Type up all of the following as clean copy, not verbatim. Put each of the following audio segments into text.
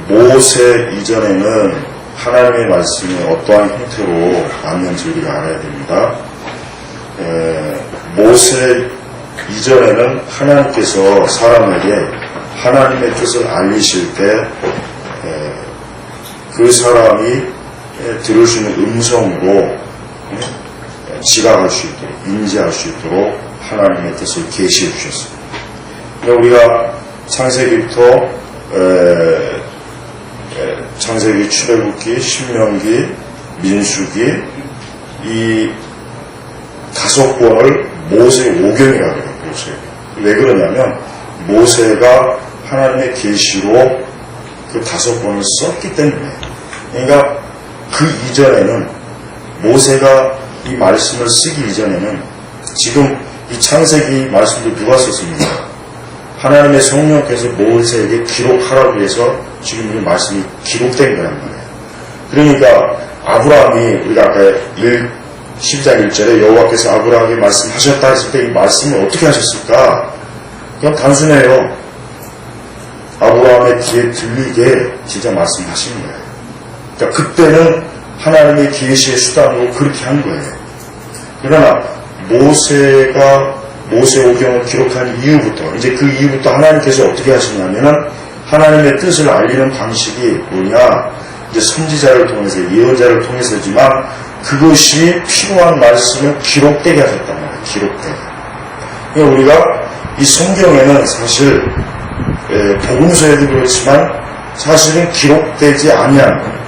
모세 이전에는 하나님의 말씀이 어떠한 형태로 왔는지 우리가 알아야 됩니다. 모세 이전에는 하나님께서 사람에게 하나님의 뜻을 알리실 때 그 사람이 들을 수 있는 음성으로 지각할 수 있도록, 인지할 수 있도록 하나님의 뜻을 계시해 주셨습니다. 우리가 창세기부터 창세기, 출애굽기, 신명기, 민수기 이 5권을 모세 오경이라고 해요. 모세. 왜 그러냐면 모세가 하나님의 계시로 그 5권을 썼기 때문에. 그러니까 그 이전에는 모세가 이 말씀을 쓰기 이전에는 지금 이 창세기 말씀도 누가 썼습니까? 하나님의 성령께서 모세에게 기록하라고 해서 지금 이 말씀이 기록된 거란 말이에요. 그러니까 아브라함이 우리가 아까 12장 1절에 여호와께서 아브라함에게 말씀하셨다 했을 때 이 말씀을 어떻게 하셨을까? 그건 단순해요. 아브라함의 귀에 들리게 진짜 말씀하시는 거예요. 그러니까 그때는 하나님의 계시의 수단으로 그렇게 한 거예요. 그러나 모세가 모세 오경을 기록한 이후부터 이제 그 이후부터 하나님께서 어떻게 하시냐면은 하나님의 뜻을 알리는 방식이 뭐냐, 이제 선지자를 통해서 예언자를 통해서지만 그것이 필요한 말씀을 기록되게 하셨단 말이에요. 기록되게. 그러니까 우리가 이 성경에는 사실 복음서에도 그렇지만 사실은 기록되지 아니한 거예요.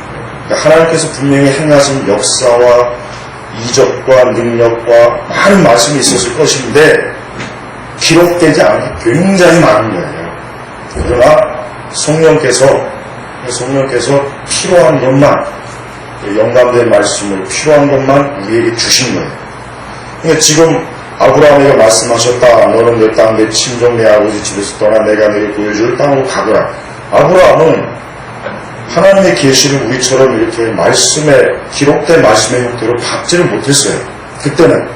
그러니까 하나님께서 분명히 행하신 역사와 이적과 능력과 많은 말씀이 있었을 것인데 기록되지 않은 게 굉장히 많은 거예요. 그러나 성령께서 필요한 것만, 영감된 말씀을 필요한 것만 우리에게 주신 거예요. 그러니까 지금 아브라함에게 말씀하셨다. 너는 내 땅, 내 친족, 내 아버지 집에서 떠나 내가 너에게 보여줄 땅으로 가거라. 아브라함은 하나님의 계시를 우리처럼 이렇게 기록된 말씀의 형태로 받지를 못했어요. 그때는.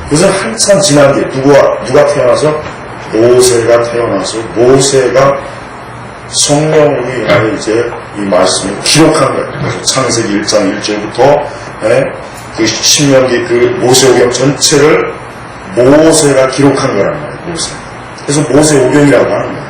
그것은 한참 지난 뒤에 누가 태어나서? 모세가 태어나서 모세가 성령으로 인하여 이제 이 말씀을 기록한 거예요. 그래서 창세기 1장 1절부터 그 신명기 그 모세오경 전체를 모세가 기록한 거란 말이에요. 모세. 그래서 모세오경이라고 하는 거예요.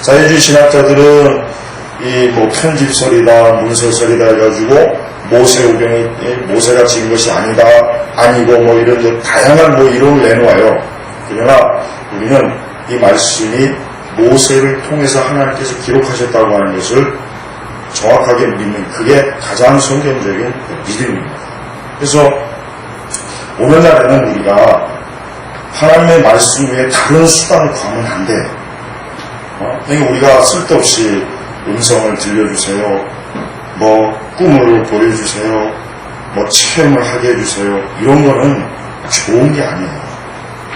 자유주의 신학자들은 이 편집설이다, 문서설이다 해가지고 모세오경이 모세가 지은 것이 아니고 이런 다양한 이론을 내놓아요. 그러나 우리는 이 말씀이 모세를 통해서 하나님께서 기록하셨다고 하는 것을 정확하게 믿는 그게 가장 성경적인 믿음입니다. 그래서 오늘날에는 우리가 하나님의 말씀 외에 다른 수단을 구하면 안 돼. 그러니까 우리가 쓸데없이 음성을 들려주세요. 꿈을 보여주세요. 체험을 하게 해주세요. 이런 거는 좋은 게 아니에요.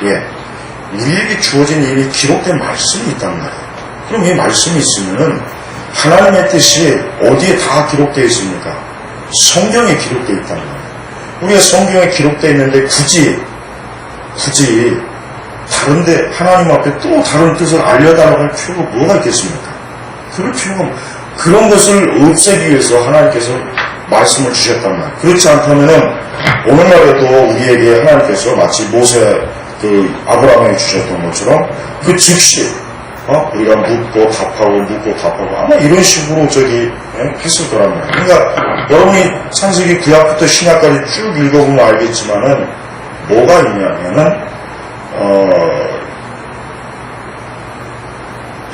왜? 우리에게 주어진 이미 기록된 말씀이 있단 말이에요. 그럼 이 말씀이 있으면은 하나님의 뜻이 어디에 다 기록되어 있습니까? 성경에 기록되어 있단 말이에요. 우리가 성경에 기록되어 있는데 굳이 다른데 하나님 앞에 또 다른 뜻을 알려달라고 할 필요가 뭐가 있겠습니까? 그럴 필요가 그런 것을 없애기 위해서 하나님께서 말씀을 주셨단 말이에요. 그렇지 않다면은 오늘날에도 우리에게 하나님께서 마치 모세 아브라함에게 주셨던 것처럼 그 즉시 우리가 묻고 답하고 아마 이런 식으로 했을 거란 말이에요. 그러니까 여러분이 창세기 구약부터 신약까지 쭉 읽어보면 알겠지만은 뭐가 있냐면은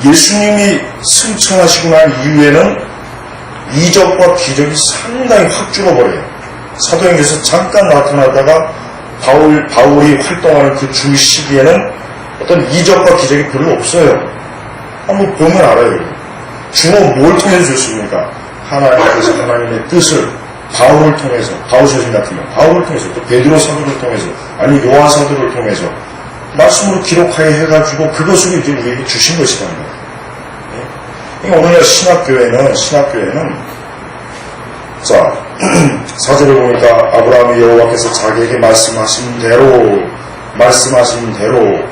예수님이 승천하시고 난 이후에는 이적과 기적이 상당히 확 줄어버려요. 사도행전에서 잠깐 나타나다가 바울이 활동하는 그 주 시기에는 어떤 이적과 기적이 별로 없어요. 한번 보면 알아요. 주로 뭘 통해서 줬습니까? 하나님께서 하나님의 뜻을 바울을 통해서, 바울 서신 같은 경우 바울을 통해서, 또 베드로 사도를 통해서, 아니 요한 사도를 통해서 말씀으로 기록하여 해가지고 그것으로 이제 우리에게 주신 것이라는 거예요. 그러니까 오늘날 신학교회는 자, 사절을 보니까 아브라함이 여호와께서 자기에게 말씀하신 대로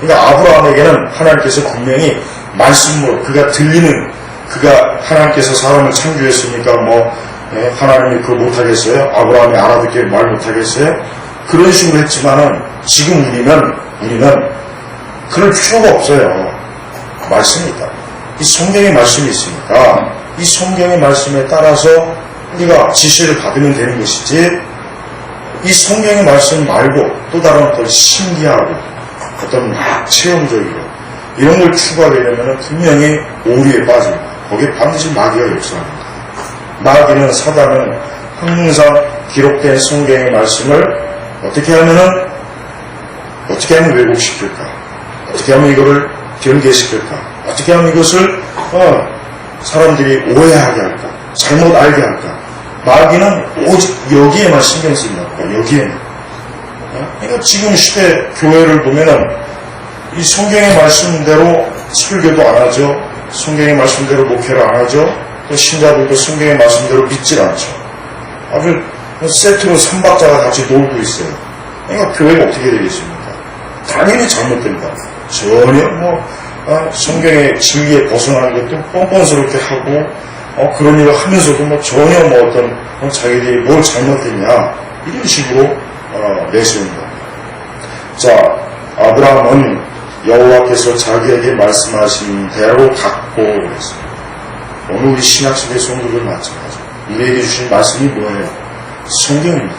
그러니까 아브라함에게는 하나님께서 분명히 말씀으로 그가 들리는 그가 하나님께서 사람을 창조했으니까 하나님이 그거 못하겠어요? 아브라함이 알아듣게 말 못하겠어요? 그런 식으로 했지만은 지금 우리는 그럴 필요가 없어요. 말씀이 있다. 이 성경의 말씀이 있으니까 이 성경의 말씀에 따라서 우리가 지시를 받으면 되는 것이지, 이 성경의 말씀 말고 또 다른 어떤 신기하고 어떤 체험적이고 이런 걸 추구하게 되면 분명히 오류에 빠집니다. 거기에 반드시 마귀가 역사합니다. 마귀는, 사단은 항상 기록된 성경의 말씀을 어떻게 하면 왜곡시킬까? 어떻게 하면 이거를 변개시킬까? 어떻게 하면 이것을 사람들이 오해하게 할까? 잘못 알게 할까? 마귀는 오직 여기에만 신경 씁니다. 여기에만. 그러니까 지금 시대 교회를 보면은 이 성경의 말씀대로 설교도 안 하죠. 성경의 말씀대로 목회를 안 하죠. 또 신자들도 성경의 말씀대로 믿질 않죠. 아주 세트로 3박자가 같이 놀고 있어요. 그러니까 교회가 어떻게 되겠습니까? 당연히 잘못됩니다. 전혀 성경의 진리에 벗어나는 것도 뻔뻔스럽게 하고 그런 일을 하면서도 전혀 어떤 자기들이 뭘 잘못했냐 이런 식으로 내세운다. 자, 아브라함은 여호와께서 자기에게 말씀하신 대로 갖고 그랬어요. 오늘 우리 신약시대 성도들 마찬가지. 우리에게 주신 말씀이 뭐예요? 성경입니다.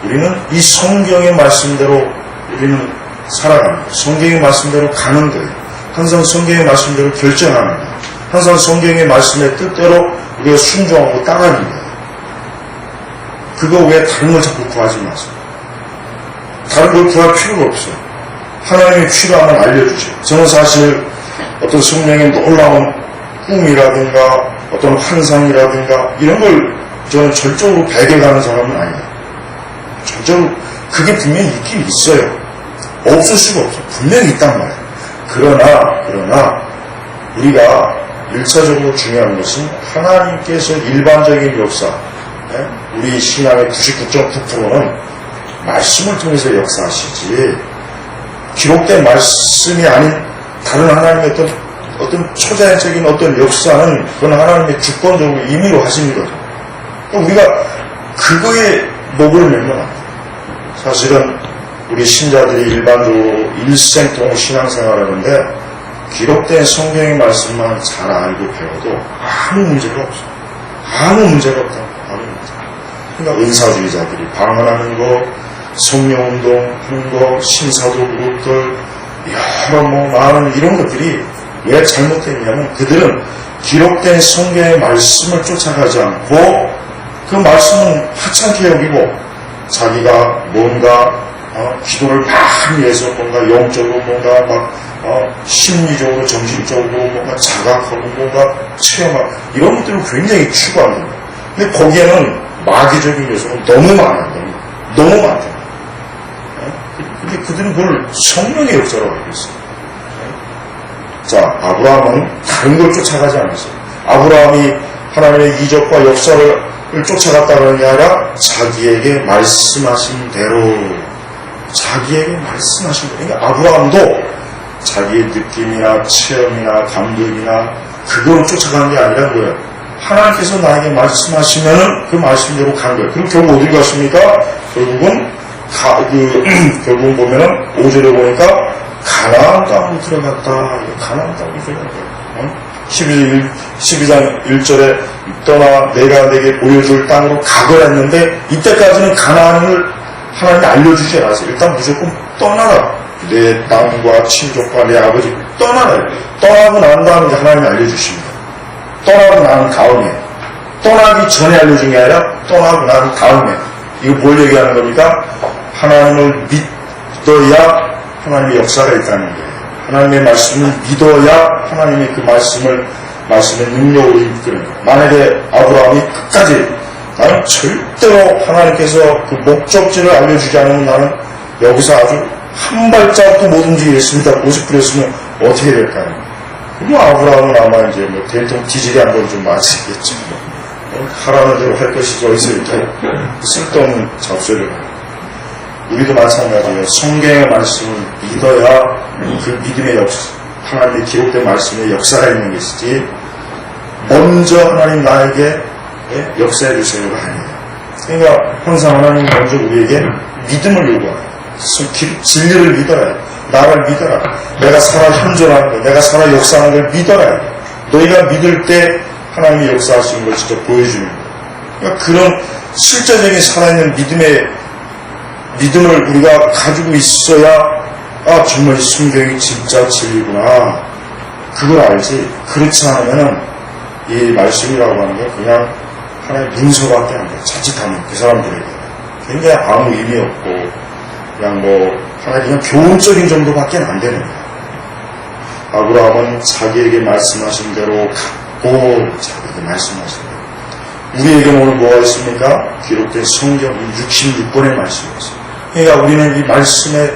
우리는 이 성경의 말씀대로 우리는 살아갑니다. 성경의 말씀대로 가는 거예요. 항상 성경의 말씀대로 결정합니다. 항상 성경의 말씀의 뜻대로 우리가 순종하고 따라가는 거예요. 그거 외에 다른 걸 자꾸 구하지 마세요. 다른 걸 구할 필요가 없어요. 하나님이 필요하면 알려주세요. 저는 사실 어떤 성령의 놀라운 꿈이라든가 어떤 환상이라든가 이런 걸 저는 절적으로 배겨가는 사람은 아니에요. 절적으로 그게 분명히 있긴 있어요. 없을 수가 없어요. 분명히 있단 말이에요. 그러나 우리가 1차적으로 중요한 것은 하나님께서 일반적인 역사, 우리 신앙의 99.9%는 말씀을 통해서 역사하시지 기록된 말씀이 아닌 다른 하나님의 어떤 초자연적인 어떤 역사는 그건 하나님의 주권적으로 임의로 하시는 거죠. 우리가 그거에 목을 매면 안 돼요. 사실은 우리 신자들이 일반적으로 일생동안 신앙생활하는데 기록된 성경의 말씀만 잘 알고 배워도 아무 문제가 없어요. 아무 문제가 없다. 아무 문제. 그러니까 은사주의자들이 방언하는 거, 성령운동 하는 거, 신사도 그룹들, 여러 많은 이런 것들이 왜 잘못됐냐면 그들은 기록된 성경의 말씀을 쫓아가지 않고 그 말씀은 하찮게 여기고 자기가 뭔가 기도를 많이 해서 뭔가 영적으로 뭔가 심리적으로 정신적으로 뭔가 자각하고 뭔가 체험하고 이런 것들을 굉장히 추구합니다. 근데 거기에는 마귀적인 요소가 너무 많아요. 너무 많다. 근데 그들은 그걸 성령의 역사라고 알고 있어요. 자, 아브라함은 다른 걸 쫓아가지 않았어요. 아브라함이 하나님의 이적과 역사를 쫓아갔다는 게 아니라 자기에게 말씀하신 대로 자기에게 말씀하신 대로. 그러니까 아브라함도 자기의 느낌이나 체험이나 감독이나 그걸 쫓아가는 게 아니라 뭐예요? 하나님께서 나에게 말씀하시면은 그 말씀대로 간 거예요. 그럼 결국 어디로 갔습니까? 결국은 결국 보면은 5절에 보니까 가나안 땅으로 들어갔다. 가나안 땅으로 들어갔다. 12장 1절에 떠나 내가 내게 보여줄 땅으로 가거라 했는데 이때까지는 가나안을 하나님이 알려주지 않았어요. 일단 무조건 떠나라. 내 땅과 친족과 내 아버지 떠나라. 떠나고 난 다음에 하나님이 알려주십니다. 떠나고 난 다음에, 떠나기 전에 알려준 게 아니라 떠나고 난 다음에. 이거 뭘 얘기하는 겁니까? 하나님을 믿어야 하나님의 역사가 있다는 거예요. 하나님의 말씀을 믿어야 하나님이 그 말씀의 능력으로 이끌어요. 만약에 아브라함이 끝까지 나는 절대로 하나님께서 그 목적지를 알려주지 않으면 나는 여기서 아주 한 발자국도 못 움직이겠습니다. 고집부렸으면 어떻게 될까요? 아브라함은 아마 이제 대통령 뒤지게 한 번 좀 맞으겠죠. 하라는 대로 할 것이지 어디서 이렇게 쓸데없는 잡소리를 해요. 우리도 마찬가지예요. 성경의 말씀을 믿어야 그 믿음의 역사, 하나님의 기록된 말씀의 역사가 있는 것이지 먼저 하나님 나에게 역사해 주세요가 아니에요. 그러니까 항상 하나님 먼저 우리에게 믿음을 요구해요. 진리를 믿어라. 나를 믿어라. 내가 살아 현존하는 걸, 내가 살아 역사하는 걸 믿어라. 너희가 믿을 때 하나님이 역사하시는 걸 직접 보여주는 거예요. 그러니까 그런 실제적인 살아있는 믿음을 우리가 가지고 있어야 정말 성경이 진짜 진리구나. 그걸 알지. 그렇지 않으면은 이 말씀이라고 하는 건 그냥 하나의 문서밖에 안 돼요. 자칫하면 그 사람들에게 굉장히 아무 의미 없고 그냥 하나의 그냥 교훈적인 정도밖에 안 되는 거예요. 아브라함은 자기에게 말씀하신 대로 갖고 자기에게 말씀하신 대로. 우리에게는 오늘 뭐가 있습니까? 기록된 성경 66권의 말씀이 있어요. 그러니까 우리는 이 말씀에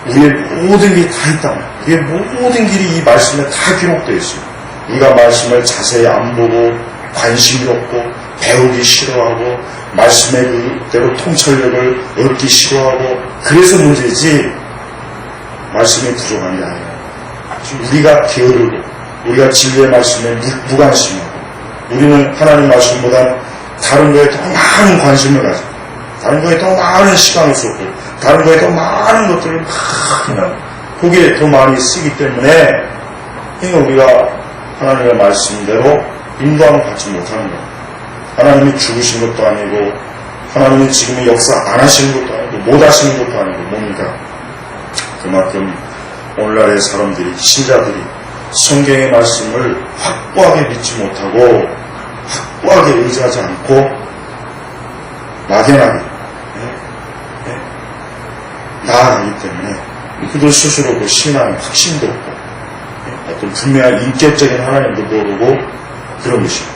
우리의 모든 길이 다 있다. 우리의 모든 길이 이 말씀에 다 기록되어 있어요. 우리가 말씀을 자세히 안 보고 관심이 없고 배우기 싫어하고 말씀의 그대로 통찰력을 얻기 싫어하고 그래서 문제지 말씀이 부족한 게 아니에요. 우리가 게으르고 우리가 진리의 말씀에 무관심하고 우리는 하나님 말씀보다 다른 거에 더 많은 관심을 가지고 다른 거에 더 많은 시간을 쏟고 다른 거에 더 많은 것들을 그냥 거기에 더 많이 쓰기 때문에 그러니까 우리가 하나님의 말씀대로 인도함을 받지 못하는 거예요. 하나님이 죽으신 것도 아니고 하나님이 지금 역사 안 하시는 것도 아니고 못 하시는 것도 아니고 뭡니까? 그만큼 오늘날의 사람들이 신자들이 성경의 말씀을 확고하게 믿지 못하고 확고하게 의지하지 않고 막연하게 나아가기 때문에 그들 스스로 그 신앙의 확신도 없고 어떤 분명한 인격적인 하나님도 모르고 그런 것이에요.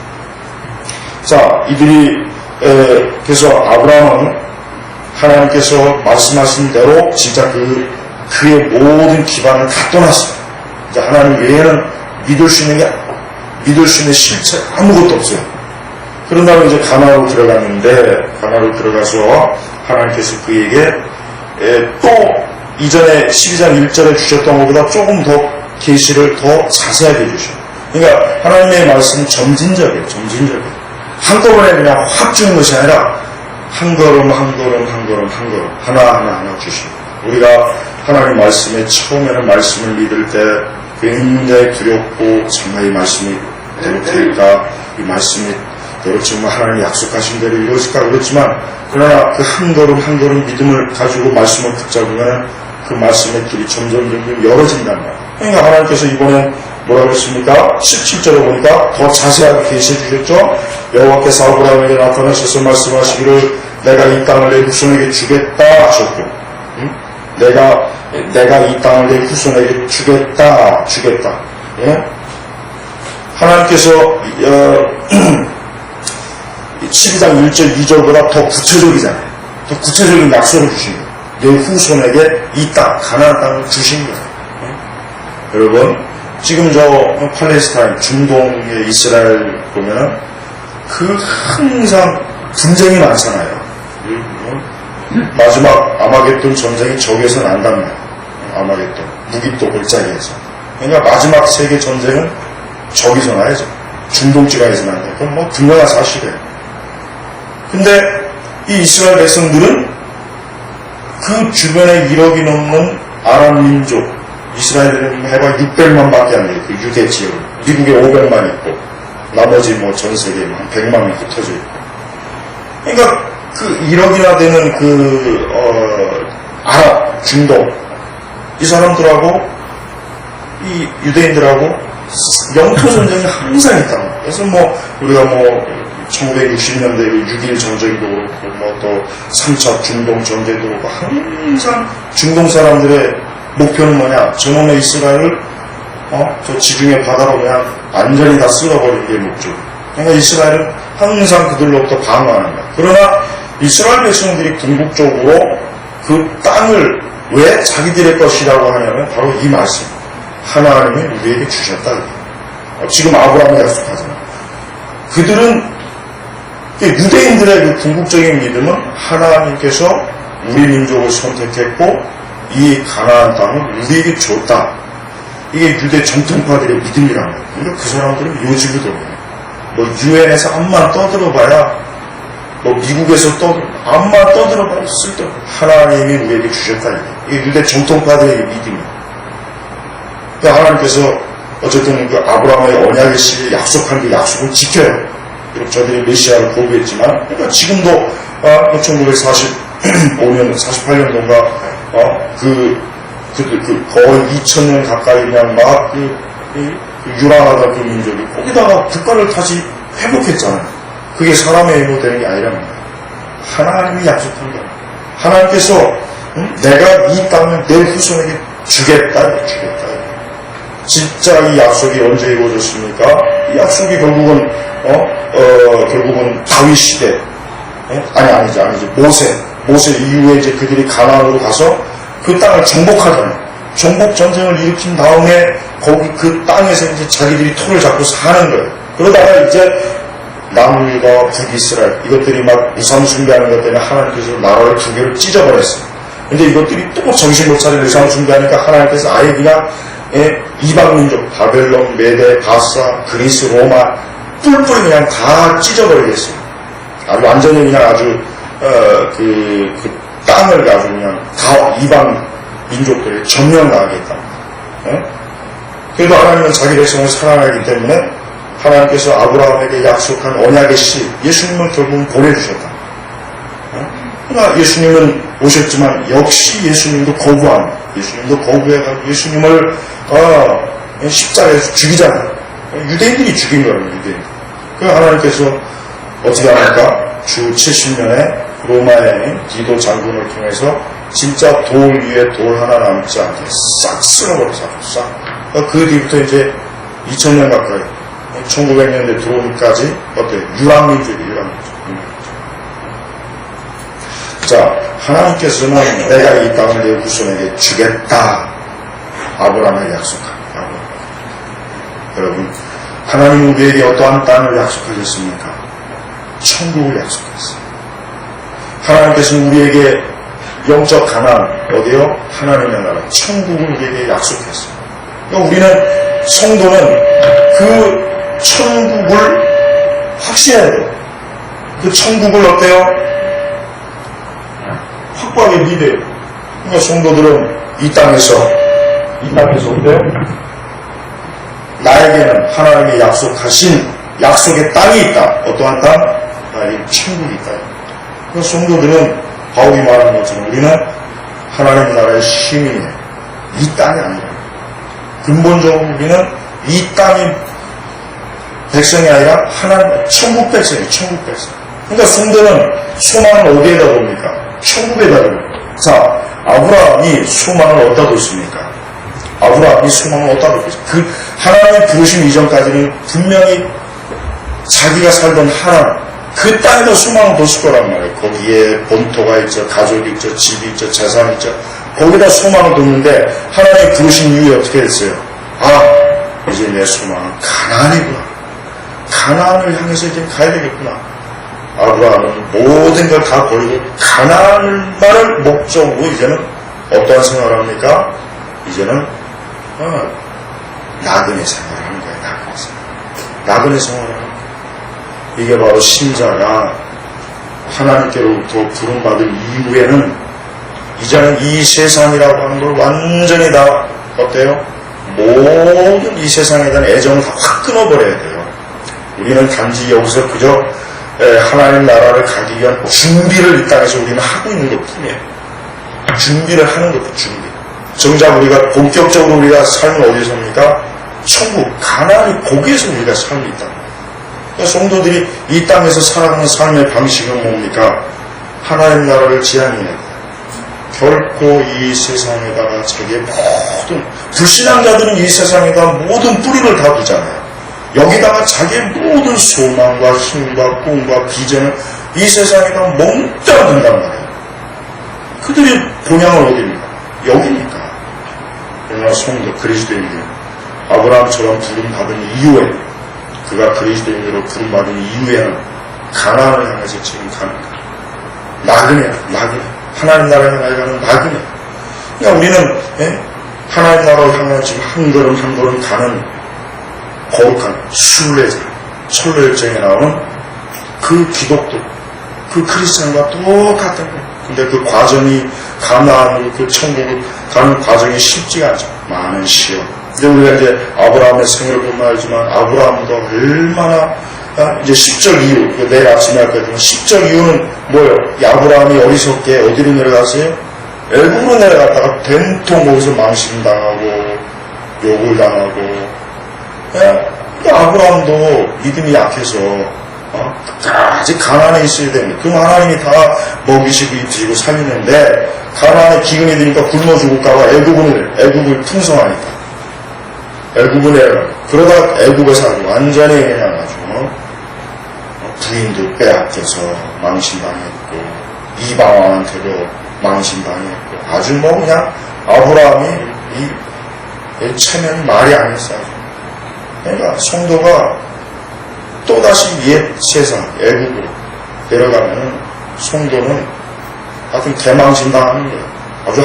자, 이들이 그래서 아브라함은 하나님께서 말씀하신 대로 진짜 그의 모든 기반을 다 떠났어요. 이제 하나님 외에는 믿을 수 있는 실체 아무것도 없어요. 그런 다음에 이제 가나안으로 들어갔는데 가나안으로 들어가서 하나님께서 그에게 또 이전에 12장 1절에 주셨던 것보다 조금 더 계시를 더 자세하게 주셔요. 그러니까 하나님의 말씀은 점진적이에요. 한꺼번에 그냥 확 주는 것이 아니라 한 걸음 하나하나 주시고 우리가 하나님 말씀에 처음에는 말씀을 믿을 때 굉장히 두렵고 정말 이 말씀이 대로 될까 이 말씀이 대로 정말 하나님이 약속하신 대로 이루어질까 그렇지만 그러나 그 한 걸음 믿음을 가지고 말씀을 붙잡으면 그 말씀의 길이 점점 열어진단 말이에요. 그러니까 하나님께서 이번에 뭐라고 했습니까? 17절에 보니까 더 자세하게 계시해 주셨죠? 여호와께서 아브라함에게 나타나셔서 말씀하시기를 내가 이 땅을 내 후손에게 주겠다 하셨고 내가 이 땅을 내 후손에게 주겠다. 예? 하나님께서 12장 1절 2절보다 더 구체적이잖아요. 더 구체적인 약속을 주신 거예요. 내 후손에게 이 땅, 가나안 땅을 주신 거예요. 예? 여러분 지금 저 팔레스타인, 중동의 이스라엘 보면은 항상 분쟁이 많잖아요. 마지막 아마겟돈 전쟁이 저기에서 난단 말이에요. 아마겟돈, 무기또 골짜기에서. 그러니까 마지막 세계 전쟁은 저기서 나야죠. 중동 지방에서 난다. 그건 분명한 사실이에요. 근데 이 이스라엘 백성들은 그 주변에 1억이 넘는 아람 민족, 이스라엘은 해봐 600만 밖에 안 돼요. 그 유대 지역. 미국에 500만 있고, 나머지 전 세계에 한 100만이 흩어져 있고. 그러니까 그 1억이나 되는 아랍, 중동, 이 사람들하고, 이 유대인들하고 영토 전쟁이 항상 있다. 그래서 우리가 1960년대 6.1 전쟁도 그렇고, 또 3차 중동 전쟁도 그렇고, 항상 중동 사람들의 목표는 뭐냐? 저놈의 이스라엘을, 저 지중해 바다로 그냥 완전히 다 쓸어버리는 게 목적. 그러니까 이스라엘은 항상 그들로부터 방어하는 거야. 그러나 이스라엘 백성들이 궁극적으로 그 땅을 왜 자기들의 것이라고 하냐면 바로 이 말씀. 하나님이 우리에게 주셨다. 지금 아브라함이 약속하잖아. 그들은 유대인들의 그 궁극적인 믿음은 하나님께서 우리 민족을 선택했고 이 가나안 땅을 우리에게 줬다. 이게 유대 정통파들의 믿음이란 거예요. 그러니까 그 사람들은 요지부동이에요. 뭐 유엔에서 암만 떠들어봐야 뭐 미국에서 암만 떠들어봐야 쓸데없고 하나님이 우리에게 주셨다. 이게 유대 정통파들의 믿음이에요. 하나님께서 어쨌든 그 아브라함의 언약의 씨를 약속한 그 약속을 지켜요. 비록 저들이 메시아를 거부했지만, 그러니까 지금도 1945년, 48년도인가 거의 2000년 가까이 그냥 막 유랑하던 그 민족이 거기다가 국가를 다시 회복했잖아요. 그게 사람의 힘으로 되는 게 아니라는 거예요. 하나님이 약속한 거예요. 하나님께서 내가 이 땅을 내 후손에게 주겠다. 진짜 이 약속이 언제 이루어졌습니까? 이 약속이 결국은 다윗 시대, 아니지 모세 이후에 이제 그들이 가나안으로 가서 그 땅을 정복하잖아요. 정복 전쟁을 일으킨 다음에 거기 그 땅에서 이제 자기들이 토를 잡고 사는 거예요. 그러다가 이제 남유다 북이스라엘 이것들이 막 우상 숭배하는 것 때문에 하나님께서 나라를 두 개를 찢어버렸어요. 근데 이것들이 또 정신 못 차리고 우상 숭배하니까 하나님께서 아예 그냥 이방민족 바벨론, 메데, 바사, 그리스, 로마 뿔뿔이 그냥 다 찢어버리겠어요. 아주 완전히 그냥 아주 그 땅을 아주 그냥 다 이방 민족들이 점령하겠다. 그래도 하나님은 자기 백성을 사랑하기 때문에 하나님께서 아브라함에게 약속한 언약의 씨 예수님을 결국은 보내주셨다. 그러나 예수님은 오셨지만 역시 예수님도 거부합니다. 예수님도 거부해가지고 예수님을 십자가에서 죽이잖아요. 유대인들이 죽인 거예요. 유대인들. 그래서 하나님께서 어떻게 합니까? 주 70년에 로마의 디도 장군을 통해서 진짜 돌 위에 돌 하나 남지 않게 싹 쓸어버려서 싹. 그 뒤부터 이제 2000년 가까이 1900년대 들어오기까지 어때요? 유랑민족이에요. 유랑민족. 자, 하나님께서는 내가 이 땅을 내 후손에게 주겠다. 아브라함에게 약속합니다. 여러분, 하나님은 우리에게 어떠한 땅을 약속하셨습니까? 천국을 약속했어요. 하나님께서는 우리에게 영적 가나안, 어디요? 하나님의 나라, 천국을 우리에게 약속했어요. 그러니까 우리는, 성도는 그 천국을 확신해야 돼요. 그 천국을 어때요? 확고하게 믿어요. 그러니까 성도들은 이 땅에서 어때요? 나에게는 하나님이 약속하신 약속의 땅이 있다. 어떠한 땅? 나에게 천국이 있다. 그러니까 성도들은 바울이 말하는 것처럼 우리는 하나님 나라의 시민이에요. 이 땅이 아니라. 근본적으로 우리는 이 땅이 백성이 아니라 하나님, 천국 백성이에요. 천국 백성. 그러니까 성도는 소망을 어디에다 봅니까? 천국에다 봅니다. 자, 아브라함이 소망을 어디다 뒀습니까? 아브라함이 소망을 어디다 뒀습니까? 그 하나님의 부르심 이전까지는 분명히 자기가 살던 하나님, 그 땅에다 소망을 뒀을 거란 말이에요. 거기에 본토가 있죠, 가족이 있죠, 집이 있죠, 재산이 있죠. 거기다 소망을 뒀는데 하나님의 부르심 이후에 어떻게 됐어요? 이제 내 소망은 가나안이구나. 가나안을 향해서 이제 가야 되겠구나. 아브라함은 모든 걸 다 버리고 가나안만을 목적으로 이제는 어떠한 생활을 합니까? 이제는 나그네 생활을 하는 거예요. 나그네 생활. 나그네 생활을 하는 거예요. 이게 바로 신자가 하나님께로부터 부름받은 이후에는 이제는 이 세상이라고 하는 걸 완전히 다 어때요? 모든 이 세상에 대한 애정을 다 확 끊어버려야 돼요. 우리는 단지 여기서 그저 하나님 나라를 가기 위한 준비를 이 땅에서 우리는 하고 있는 것 뿐이에요. 준비를 하는 것 뿐, 준비. 정작 우리가 본격적으로 우리가 삶을 어디서 삽니까? 천국, 가나안이 거기에서 우리가 삶이 있다. 그러니까 성도들이 이 땅에서 살아가는 삶의 방식은 뭡니까? 하나님 나라를 지향해야 돼요. 결코 이 세상에다가 자기의 모든, 불신앙자들은 이 세상에다 모든 뿌리를 다 두잖아요. 여기다가 자기의 모든 소망과 힘과 꿈과 비전을 이 세상에다 몽땅 둔단 말이에요. 그들의 본향은 어디입니까? 여기니까. 그러나 성도 그리스도인들, 아브라함처럼 부름받은 이후에, 그가 그리스도인으로 부름받은 이후에는 가나안을 향해서 지금 갑니다. 나그네야, 나그네. 하나님 나라를 향해 가는 나그네. 그러니까 우리는 하나님 나라를 향해 지금 한 걸음 한 걸음 가는 거룩한 순례자, 철로역정에 나오는 그 기독도, 그 크리스찬과 똑같은 거예요. 근데 그 과정이 가나안으로 그 천국을 가는 과정이 쉽지가 않죠. 많은 시험. 근데 우리가 이제 아브라함의 생애를 보면 알지만 아브라함도 얼마나 이제 10절 이유, 내일 아침에 할 거지만 10절 이유는 뭐예요? 이 아브라함이 어리석게 어디로 내려갔어요? 애굽으로 내려갔다가 된통 거기서 망신당하고 욕을 당하고. 아브라함도 믿음이 약해서 아직 가나안에 있어야 됩니다. 그럼 하나님이 다 먹이시고 입히시고 살리는데 가나안에 기근이 되니까 굶어 죽을까봐 애굽을 풍성하니까 애굽을 내려가고 그러다 애굽에서 아주 완전히 그냥 아주 부인도 빼앗겨서 망신당했고 이방왕한테도 망신당했고 아주 그냥 아브라함이 이 체면이 말이 아니었어요. 그러니까 성도가 또다시 옛 세상 애국으로 내려가면 성도는 하여튼 대망신당하는 거예요. 아주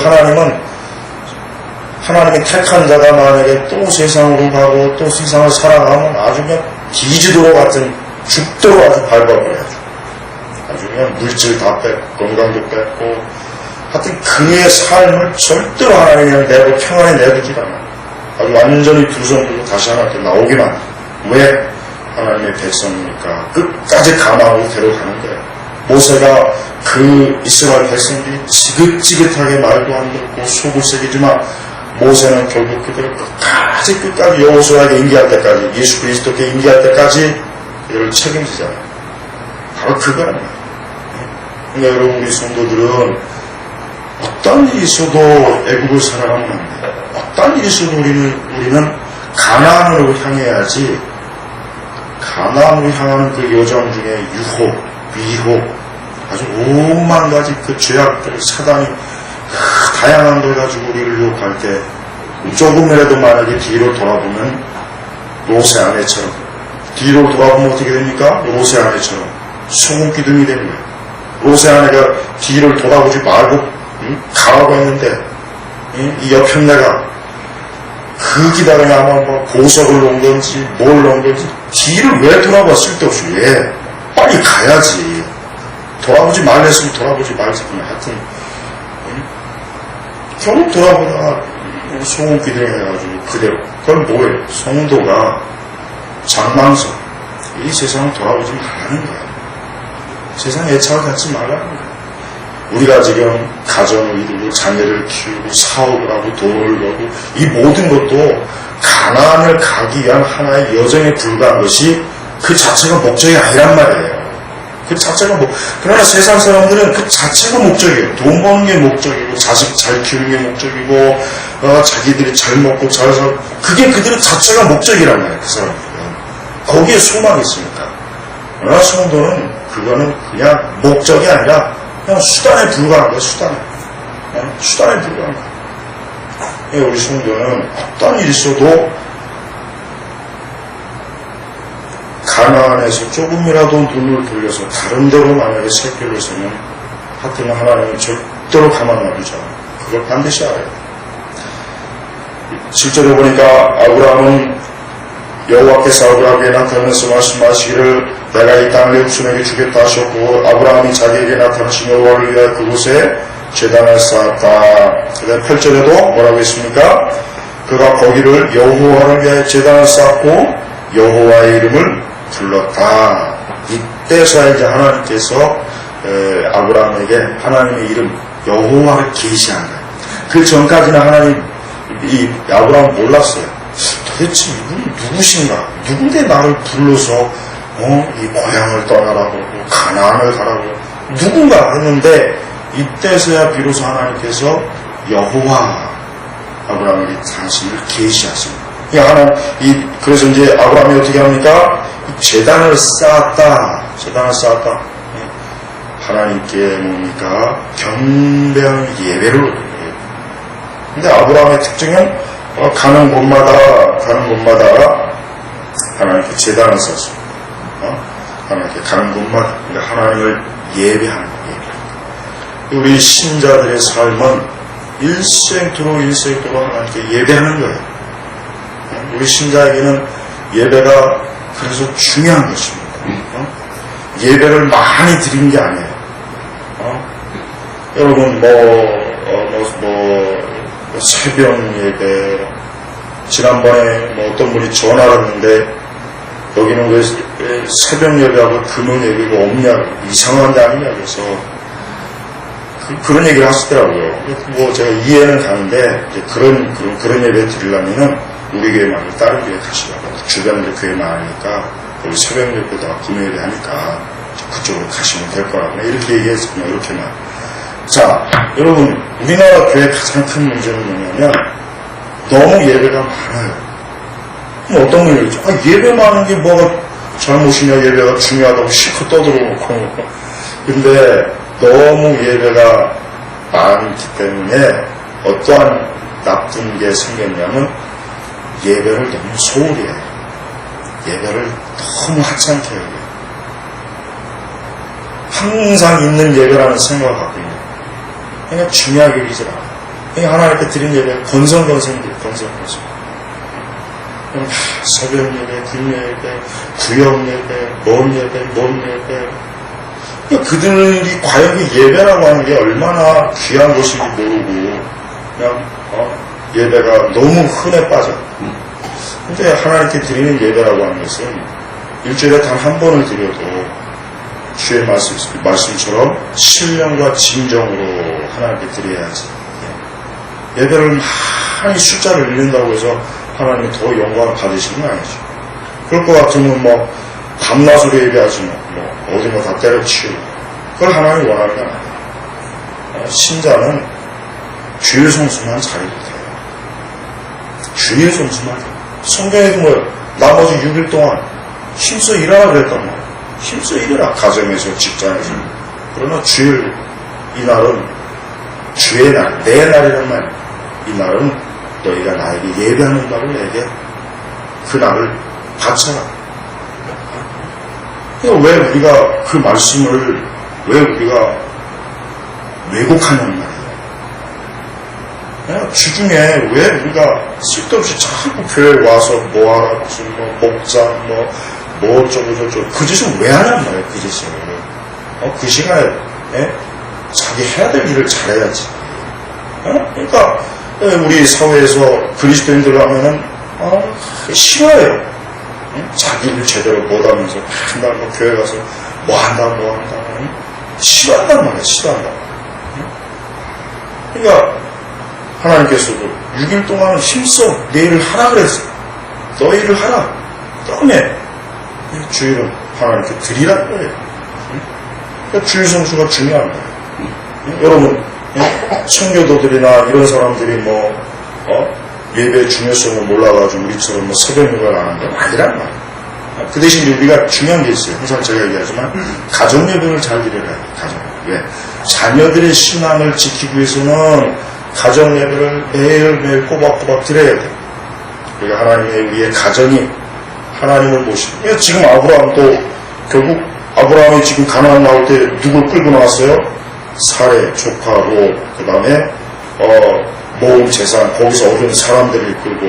하나님이 택한 자가 만약에 또 세상으로 가고 또 세상을 살아가면 아주 그냥 기지도로 같은 죽도록 아주 밟아버려야죠. 아주 그냥 물질 다 뺏고 건강도 뺏고 하여튼 그의 삶을 절대로 하나님이 내고 평안에 내두지 않아요. 아주 완전히 두 손 들고 다시 하나님께 나오기만. 왜? 하나님의 백성이니까 끝까지 감화하고 데려가는 거예요. 모세가 그 이스라엘 백성들이 지긋지긋하게 말도 안 듣고 속을 새기지만 모세는 결국 그들을 끝까지 여호수아에게 인계할 때까지 예수 그리스도께 인계할 때까지 그들을 책임지잖아요. 바로 그거란 말이에요. 그러니까 여러분 우리 성도들은 어떤 일이 있어도 애국을 살아가면 안 돼요. 어떤 일이 있어도 우리는 가나안으로 향해야지 가나안으로 향하는 그 여정 중에 유혹, 위혹, 아주 오만 가지 그 죄악들, 사단이 다양한 걸 가지고 우리를 유혹할 때 조금이라도 만약에 뒤로 돌아보면 로세 아내처럼 뒤로 돌아보면 어떻게 됩니까? 로세 아내처럼 소금 기둥이 되는 거예요. 로세 아내가 뒤를 돌아보지 말고 가라고 했는데 이 여편네가 그 기다림에 아마 보석을 놓은 건지 뭘 놓은 건지 뒤를 왜 돌아봐 쓸데없이 왜 빨리 가야지. 돌아보지 말랬으면 돌아보지 말지. 하여튼 결국 돌아보다가 소금 기둥이 해가지고 그대로. 그건 뭐예요? 성도가 장망성 이 세상을 돌아보지 말라는 거예요. 세상 애착을 갖지 말라는 거예요. 우리가 지금 가정을 이루고 자녀를 키우고 사업을 하고 돈을 벌고 이 모든 것도 가나안을 가기 위한 하나의 여정에 불과한 것이 그 자체가 목적이 아니란 말이에요. 그 자체가 그러나 세상 사람들은 그 자체가 목적이에요. 돈 버는 게 목적이고 자식 잘 키우는 게 목적이고 자기들이 잘 먹고 잘 살고 그게 그들의 자체가 목적이란 말이에요. 그 사람들은 거기에 소망이 있으니까. 그러나 성도는 그거는 그냥 목적이 아니라 그냥 수단에 불과한 거예요. 수단에 불과한 거예요. 우리 성도는 어떤 일이 있어도 가나안에서 조금이라도 눈을 돌려서 다른 데로 만약에 살 길을 서면 하여튼 하나님은 절대로 가만 놔두지 않아요. 그걸 반드시 알아야 돼요. 실제로 보니까 아브라함은 여호와께서 아브라함에게 나타나서 말씀하시기를 내가 이 땅을 내 후손에게 주겠다 하셨고 아브라함이 자기에게 나타나신 여호와를 위하여 그곳에 제단을 쌓았다. 그다음 8절에도 뭐라고 했습니까? 그가 거기를 여호와를 위하여 제단을 쌓고 여호와의 이름을 불렀다. 이때서야 이제 하나님께서 아브라함에게 하나님의 이름 여호와를 계시한 거예요. 그 전까지는 하나님 아브라함은 몰랐어요. 도대체 이분이 누구신가? 누군데 나를 불러서 이 고향을 떠나라고 가나안을 가라고 누군가 했는데 이때서야 비로소 하나님께서 여호와 아브라함에게 당신을 계시하십니다. 그래서 이제 아브라함이 어떻게 합니까? 제단을 쌓았다. 하나님께 뭡니까? 경배하는 예배를 올려요. 근데 아브라함의 특징은 가는 곳마다 하나님께 제단을 쌓았어요. 하나님께 가는 곳마다 하나님을 예배하는 거예요. 우리 신자들의 삶은 일생토록 하나님께 예배하는 거예요. 우리 신자에게는 예배가 그래서 중요한 것입니다. 예배를 많이 드린 게 아니에요. 여러분, 새벽 예배, 지난번에 어떤 분이 전화를 했는데, 여기는 왜 새벽 예배하고 금요 예배가 없냐, 이상한 데 아니냐, 그래서, 그런 얘기를 하시더라고요. 제가 이해는 가는데, 그런 예배 드리려면은, 우리 교회 말고 다른 교회 가시라고. 주변에 교회 많으니까, 거기 새벽 예배다 금요 예배 하니까, 그쪽으로 가시면 될 거라고. 이렇게 얘기했거든요, 이렇게만. 자, 여러분, 우리나라 교회의 가장 큰 문제는 뭐냐면, 너무 예배가 많아요. 어떤 분이 예배 많은 게 뭐가 잘못이냐, 예배가 중요하다고 실컷 떠들어놓고. 근데 너무 예배가 많기 때문에 어떠한 나쁜 게 생겼냐면 예배를 너무 소홀히 해요. 예배를 너무 하찮게 해요. 항상 있는 예배라는 생각을 갖고 있는 거예요. 그러니까 중요하게 여기질 않아요. 그러니까 하나님께 드린 예배 건성건성들. 새벽 예배, 금요 예배, 구역 예배, 뭔 예배. 그러니까 그들이 과연 예배라고 하는 게 얼마나 귀한 것인지 모르고 그냥 예배가 너무 흔해 빠져. 근데 하나님께 드리는 예배라고 하는 것은 일주일에 단 한 번을 드려도 주의 말씀처럼 신령과 진정으로 하나님께 드려야지. 예배를 많이 숫자를 늘린다고 해서 하나님이 더 영광을 받으시는 건 아니죠. 그럴 것 같으면 밤낮으로 예배하지 어디 다 때려치우고 그걸 하나님이 원하는 건 아니에요. 신자는 주일 성수만 잘해도 돼요. 주일 성수만 돼요. 성경에도 나머지 6일 동안 힘써 일하라 그랬단 말이에요. 힘써 일해라. 가정에서, 직장에서. 그러나 주일, 이날은 주의 날, 내 날이란 말이에요. 이 날은 너희가 나에게 예배하는 날을 내게 그 날을 바쳐라. 왜 우리가 그 말씀을 왜 우리가 왜곡하냐는 말이에요. 주중에 왜 우리가 쓸데없이 자꾸 교회에 와서 뭐하라, 무슨 목장, 어쩌고 그 짓을 왜 하냔 말이에요. 그 짓을. 그 시간에 자기 해야 될 일을 잘해야지. 그러니까 우리 사회에서 그리스도인들 하면은 싫어해요. 자기 일 제대로 못하면서 맨날 교회 가서 뭐한다 싫어한단 말이에요. 싫어한다. 그러니까 하나님께서도 6일 동안 힘써 내 일을 하라 그랬어요. 너 일을 하라. 그다음에 주일은 하나님께 드리라는 거예요. 그러니까 주일 성수가 중요한 거예요. 여러분 청교도들이나 이런 사람들이 예배의 중요성을 몰라가지고 우리처럼 새벽 예배를 안 하는 건 아니란 말이에요. 그 대신 우리가 중요한 게 있어요. 항상 제가 얘기하지만 가정 예배를 잘 드려야 해요. 가정 예배. 왜? 자녀들의 신앙을 지키기 위해서는 가정 예배를 매일매일 꼬박꼬박 드려야 돼요. 그러니까 하나님의 우리의 가정이 하나님을 모시고 지금 아브라함도 결국 아브라함이 지금 가나안 나올 때 누굴 끌고 나왔어요? 사례, 조카, 롯, 그 다음에 모은 재산, 거기서 얻은 사람들을 끌고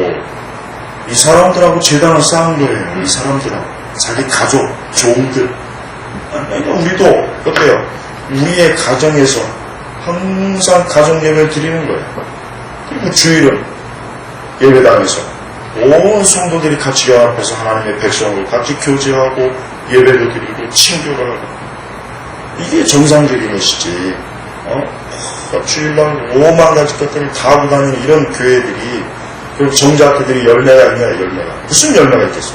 이 사람들하고 재단을 쌓은 거예요. 이 사람들하고 자기 가족, 종들. 그러니까 우리도 어때요? 우리의 가정에서 항상 가정 예배를 드리는 거예요. 그리고 주일은 예배당에서 온 성도들이 같이 연합해서 하나님의 백성을 같이 교제하고 예배도 드리고 친교를 하고 이게 정상적인 것이지. 주일날 5만 가지 것들을 다 하고 다니는 이런 교회들이 그리고 정자학교들이 열매가 있냐 열매가 무슨 열매가 있겠어?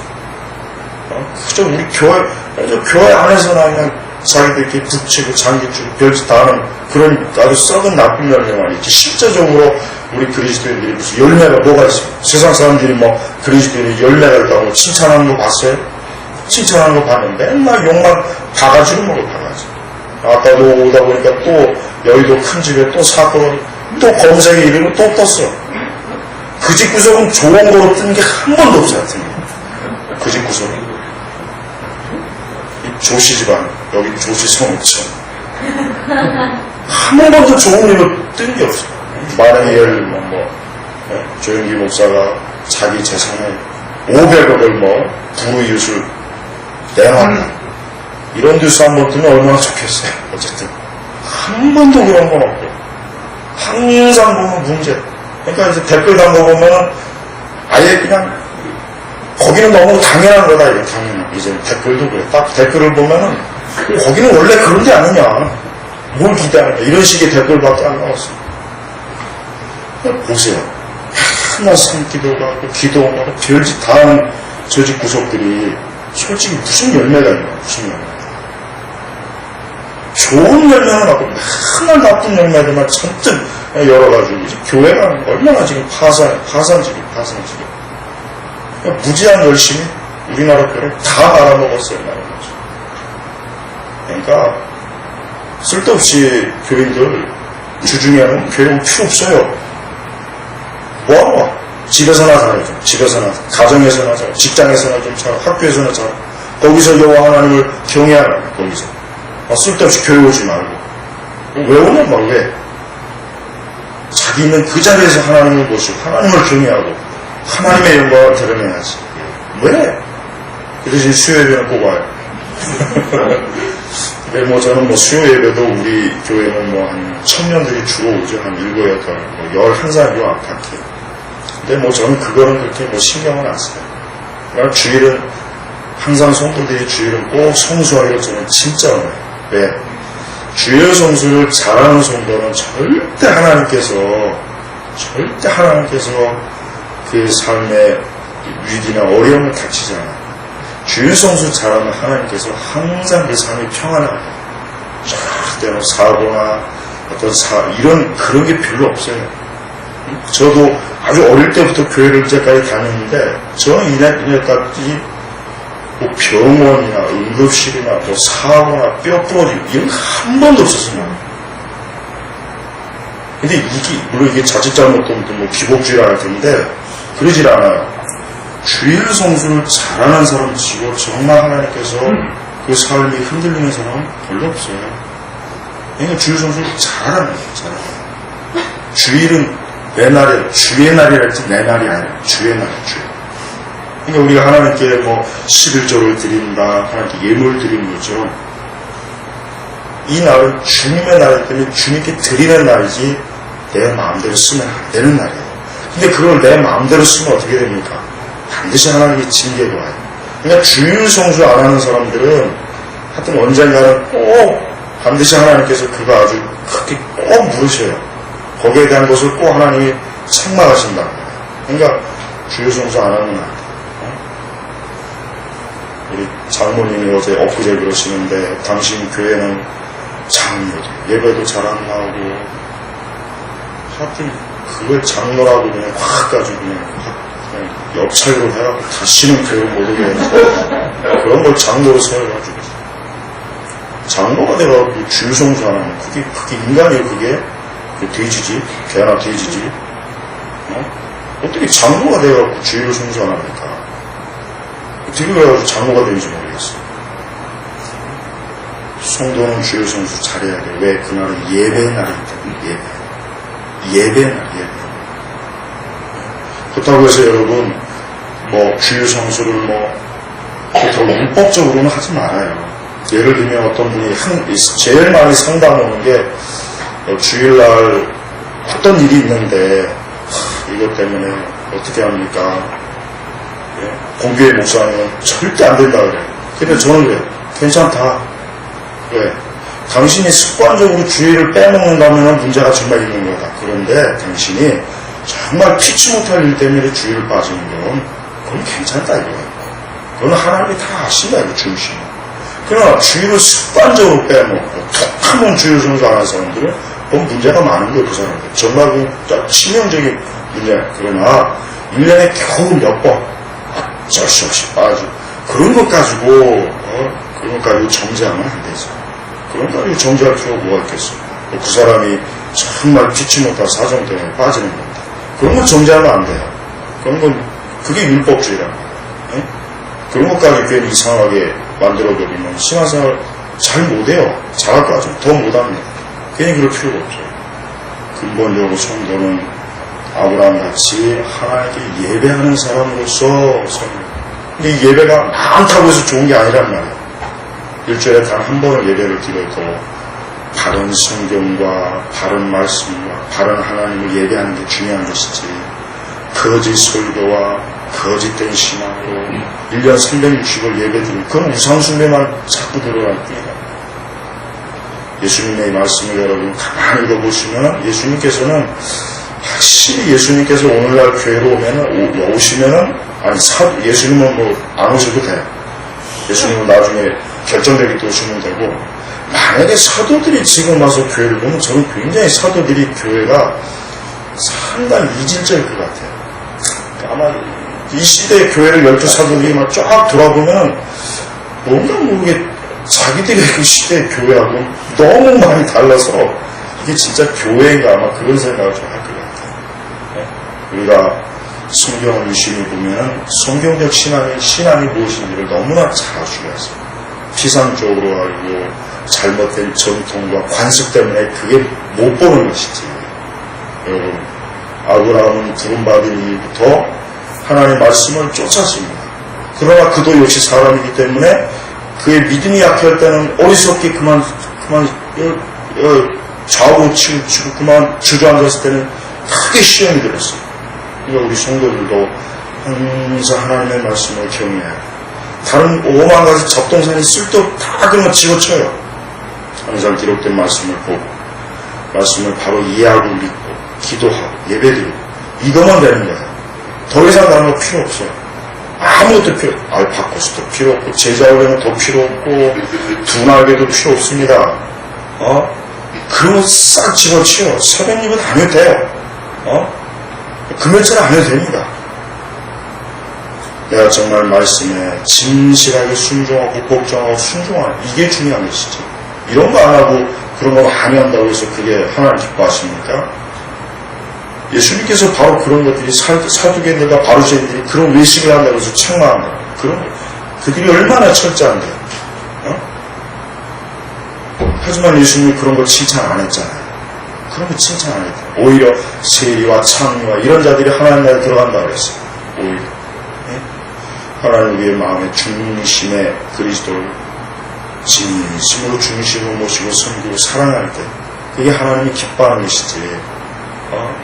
그저 우리 교회 안에서나 그냥 자기들 이렇게 붙이고 장기주고 별짓 다 하는 그런 아주 썩은 나쁜 열매만 있지 실제적으로 우리 그리스도인들이 무슨 열매가 뭐가 있어요? 세상 사람들이 그리스도인이 열매가 있다고 칭찬하는 거 봤어요? 칭찬하는 거 봤는데 맨날 욕만 바가지로 먹어 바가지. 아까도 오다 보니까 또 여의도 큰 집에 또 사건 또 검색에 이름을 또 떴어. 그 집 구석은 좋은 거로 뜬 게 한 번도 없어 하여튼. 그 집 구석은 이 조씨 집안 여기 조씨 성읍청 한 번도 좋은 일로 뜬 게 없어. 마랑이엘 조영기 목사가 자기 재산의 500억을 불우이웃을 내놔. 이런 뉴스 한 번 뜨면 얼마나 좋겠어요. 어쨌든 한 번도 그런 건 없고 항상 보면 문제. 그러니까 이제 댓글 단 거 보면 아예 그냥 거기는 너무 당연한 거다. 이거 당연한. 이제 댓글도 그래. 딱 댓글을 보면은 거기는 원래 그런 게 아니냐. 뭘 기대하냐. 이런 식의 댓글밖에 안 나왔어. 보세요. 맨날 산기도가 하고 기도하고 별짓 다 하는 조직 구석들이 솔직히 무슨 열매가 있나. 무슨 열매. 좋은 열매는 없고 맨날 나쁜 열매들만 잔뜩 열어가지고 교회가 얼마나 지금 파산지기. 그러니까 무지한 열심히 우리나라 교회를 다 말아먹었어요. 그러니까 쓸데없이 교인들 주중에는 교회 올 필요 없어요. 뭐하러? 집에서나 살아야죠. 집에서나, 가정에서나 살아, 직장에서나 좀 살아, 학교에서나 살아. 거기서 여호와 하나님을 경외하라. 거기서 쓸데없이 교회 오지 말고. 왜 오냐? 막 왜? 자기는 그 자리에서 하나님을 모시고 하나님을 경외하고 하나님의 영광을 드러내야지. 왜? 그 대신 수요 예배는 꼭 와요. 근데 뭐 저는 뭐 수요 예배도 우리 교회는 뭐 한 청년들이 주로 오죠. 한 7, 8, 11살 요 아파트. 근데 뭐 저는 그거는 그렇게 뭐 신경은 안 써요. 그러니까 주일은 항상 성도들이 주일은 꼭 성수하기로 저는 진짜 원해요. 왜? 주일 성수를 잘하는 성도는 절대 하나님께서 그 삶의 위기나 어려움을 닥치지 않아요. 주일 성수 잘하면 하나님께서 항상 그 삶이 평안합니다. 절대 뭐 사고나 어떤 이런 그런 게 별로 없어요. 저도 아주 어릴 때부터 교회를 이제까지 다녔는데 저는 이날까지 뭐 병원이나 응급실이나 뭐 사고나 뼈 부러지고 이런 거 한 번도 없었어요. 근데 물론 이게 자칫 잘못도 뭐 기복주의라 할 텐데 그러질 않아요. 주일 성수를 잘하는 사람 치고 정말 하나님께서 그 삶이 흔들리는 사람은 별로 없어요. 그러니까 주일 성수를 잘하는 거예요. 주일은 내 날에 주의 날이랄지 내 날이 아니라 주의 날이에요. 그러니까 우리가 하나님께 뭐 11조를 드린다, 하나님께 예물 드리는 것처럼 이 날은 주님의 날이기 때문에 주님께 드리는 날이지 내 마음대로 쓰면 안 되는 날이에요. 근데 그걸 내 마음대로 쓰면 어떻게 됩니까? 반드시 하나님의 징계가 와요. 그러니까 주일 성수 안 하는 사람들은 하여튼 언젠가는 꼭 반드시 하나님께서 그거 아주 크게 꼭 물으셔요. 거기에 대한 것을 꼭 하나님이 책망하신다. 그러니까 주일 성수 안 하는 날. 우리 장모님이 어제 엊그제 그러시는데 당신 교회는 장로들 예배도 잘 안 나오고 하여튼 그걸 장로라고 그냥 확 가지고 그냥 역찰로 해갖고 다시는 교회 못 오게 해서 그런 걸 장로로 세워가지고 장로가 돼가지고 주일 성수 안 하면 그게 인간이에요. 그게 그 돼지지 개나 돼지지 어떻게 장로가 돼가지고 주일 성수 안 합니까? 어떻게 그래가지고 장로가 되는지 모르겠어요. 성도는 주일 성수 잘해야 돼요. 왜? 그날은 예배의 날이기 때문에 예배의 날, 예배. 그렇다고 해서 여러분 뭐 주일 성수를 뭐 더 율법적으로는 하지 말아요. 예를 들면 어떤 분이 제일 많이 상담 오는 게 주일날 어떤 일이 있는데 이것 때문에 어떻게 합니까? 공교회 목사님은 절대 안 된다 그래요. 근데 저는 왜? 괜찮다. 왜? 당신이 습관적으로 주일을 빼먹는다면 문제가 정말 있는 거다. 그런데 당신이 정말 피치 못할 일 때문에 주일을 빠지는 건 그건 괜찮다 이거예요. 그건 하나님이 다 아신다 이거 중심. 그러나 주일을 습관적으로 빼먹고 툭 하면 주일 성수 안 하는 사람들은 그건 문제가 많은 거예요. 그 사람들. 정말 그 치명적인 문제. 그러나 1년에 겨우 몇 번 어쩔 수 없이 빠지고 그런 것 가지고 정죄하면 안 되죠. 그런 거 가지고 정죄할 필요가 뭐가 있겠어요. 그 사람이 정말 피치 못할 사정 때문에 빠지는 겁니다. 그런 걸 정죄하면 안 돼요. 그런 건 그게 율법주의라는 거예요. 네? 그런 것까지 괜히 이상하게 만들어버리면 신앙생활 잘 못해요. 잘할 거 같지만 더 못합니다. 괜히 그럴 필요가 없어요. 근본적으로 성도는 아브라함같이 하나님께 예배하는 사람으로서 근데 이 예배가 많다고 해서 좋은 게 아니란 말이에요. 일주일에 단 한 번은 예배를 드려도 바른 성경과 바른 말씀과 바른 하나님을 예배하는 게 중요한 것이지, 거짓 설교와 거짓된 신앙으로 1년 360을 예배드리고 그건 우상숭배만 자꾸 들어갈 뿐이다. 예수님의 말씀을 여러분 가만히 읽어보시면 예수님께서는 확실히 예수님께서 오늘날 교회로 오시면은 예수님은 뭐 안 오셔도 돼요. 예수님은 나중에 결정되게 또 오시면 되고, 만약에 사도들이 지금 와서 교회를 보면 저는 굉장히 사도들이 교회가 상당히 이질적일 것 같아요. 아마 이 시대의 교회를 12사도들이 막 쫙 돌아보면 뭔가 모르게 자기들의 그 시대의 교회하고 너무 많이 달라서 이게 진짜 교회인가 아마 그런 생각을 좀 할 것 같아요. 우리가 성경을 유심히 보면 성경적 신앙이 무엇인지를 너무나 잘 알수가 있어요. 피상적으로 알고 잘못된 전통과 관습 때문에 그게 못 보는 것이지. 여러분, 아브라함은 부름받은 이후부터 하나님의 말씀을 쫓았습니다. 그러나 그도 역시 사람이기 때문에 그의 믿음이 약할 때는 어리석게 그만 좌우로 치우치고 그만 주저앉았을 때는 크게 시험이 들었어요. 그러니까 우리 성도들도 항상 하나님의 말씀을 경외해야 해요. 다른 5만 가지 잡동사니 쓸데없 다 그런 거 집어쳐요. 항상 기록된 말씀을 보고 말씀을 바로 이해하고 믿고 기도하고 예배드리고 이것만 되는 거예요. 더 이상 다른 거 필요 없어요. 아무것도 필요 없고 바코스도 필요 없고 제자훈련은 더 필요 없고 두날개도 필요 없습니다. 그런 거 싹 집어치워. 서변입은 안 해도 돼요. 금요일은 안 해도 됩니다. 내가 정말 말씀에 진실하게 순종하고 복종하고 순종하는 이게 중요한 것이지. 이런 거 안 하고 그런 거 많이 한다고 해서 그게 하나님 기뻐하십니까? 예수님께서 바로 그런 것들이 사두개인들과 바리새인들이 그런 외식을 한다고 해서 책망한다. 그들이 얼마나 철저한데. 하지만 예수님이 그런 걸 칭찬 안 했잖아요. 그런 거 칭찬 안 했다. 오히려 세리와 창리와 이런 자들이 하나님 나라에 들어간다고 그랬어요. 오히려. 하나님 우리의 마음에 중심의 그리스도를 진심으로 중심으로 모시고 섬기고 사랑할 때 그게 하나님이 기뻐하는 것이지.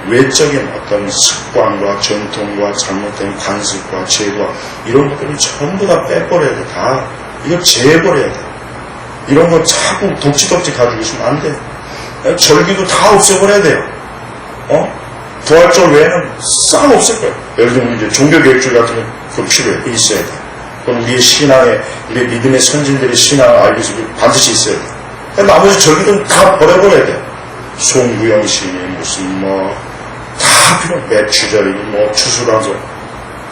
외적인 어떤 습관과 전통과 잘못된 관습과 제도와 이런 것들을 전부 다 빼버려야 돼. 다 이걸 제해버려야 돼. 이런 거 자꾸 덕지덕지 가지고 있으면 안 돼. 절기도 다 없애버려야 돼요. 부활절 외에는 싹 없앨 거예요. 예를 들면 이제 종교개혁주의 같은 거 그건 필요해요. 있어야 돼. 그건 우리의 신앙에, 우리의 믿음의 선진들의 신앙을 알기 위해서 반드시 있어야 돼. 나머지 절기들은 다 버려버려야 돼. 송구영신이 무슨 다 필요 없어요. 매추절이니 추수감사,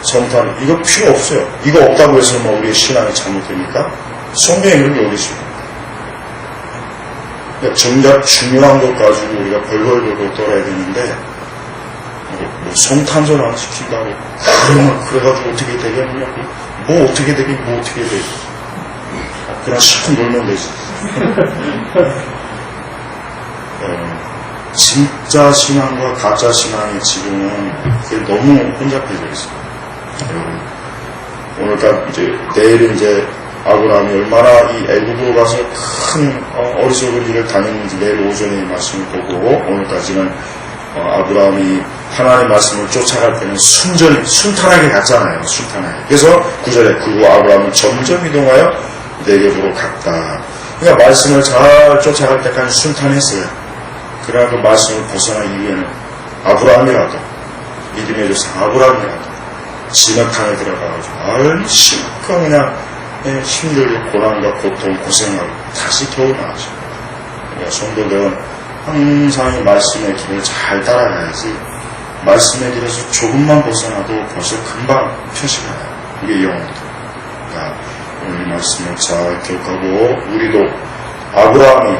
성탄 이거 필요 없어요. 이거 없다고 해서 우리의 신앙이 잘못됩니까? 성경에 그런 게 어디 있습니까? 정작 중요한 것 가지고 우리가 벌벌벌 떨어야 되는데 성탄절 안 시킨다고 그래가지고 어떻게 되겠냐고 어떻게 되긴 어떻게 되겠 그냥 실컷 놀면 되지. 진짜 신앙과 가짜 신앙이 지금은 그게 너무 혼잡해져 있어요. 오늘까 이제 내일 이제 아브라함이 얼마나 이 애굽으로 가서 큰 어리석은 일을 당했는지 내일 오전에 이 말씀을 보고 오늘까지는 아브라함이 하나님의 말씀을 쫓아갈 때는 순탄하게 갔잖아요. 순탄하게. 그래서 9절에 그리고 아브라함은 점점 이동하여 네겝으로 갔다. 그러니까 말씀을 잘 쫓아갈 때까지 순탄했어요. 그러나 그 말씀을 벗어난 이후에는 아브라함이라도 믿음의 조상 아브라함이라도 진흙탕에 들어가가지고 실컷 그냥 힘들게 고난과 고통 고생하고 다시 겨우 나왔죠. 그러니까 성도들은 항상 이 말씀의 길을 잘 따라가야지 말씀의 길에서 조금만 벗어나도 벌써 금방 표시가 나요. 우리의 영혼도. 그러니까 오늘 말씀을 잘 기억하고 우리도 아브라함이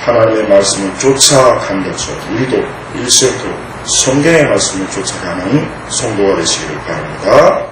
하나님의 말씀을 쫓아간 것처럼 우리도 일생토록 성경의 말씀을 쫓아가는 성도가 되시기를 바랍니다.